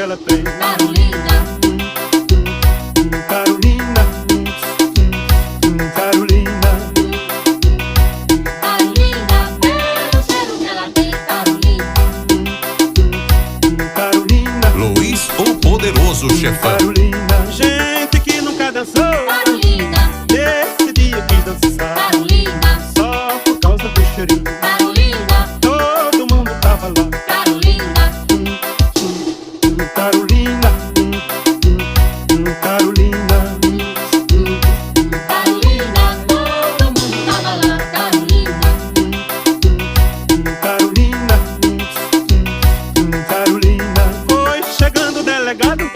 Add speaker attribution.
Speaker 1: ela tem.
Speaker 2: Carolina,
Speaker 1: Carolina, Carolina,
Speaker 2: Carolina, pelo cheiro que ela tem. Carolina,
Speaker 1: Carolina,
Speaker 3: Luiz, o poderoso chefão.
Speaker 1: Carolina. Gente que nunca dançou,
Speaker 2: Carolina,
Speaker 1: esse dia quis dançar.
Speaker 2: Carolina,
Speaker 1: Só por causa do cheirinho,
Speaker 2: Carolina,
Speaker 1: todo mundo tava lá.
Speaker 2: Carolina,
Speaker 1: Carolina, Carolina,
Speaker 2: Carolina, todo mundo tava lá. Carolina,
Speaker 1: Carolina, Carolina. Foi chegando o delegado,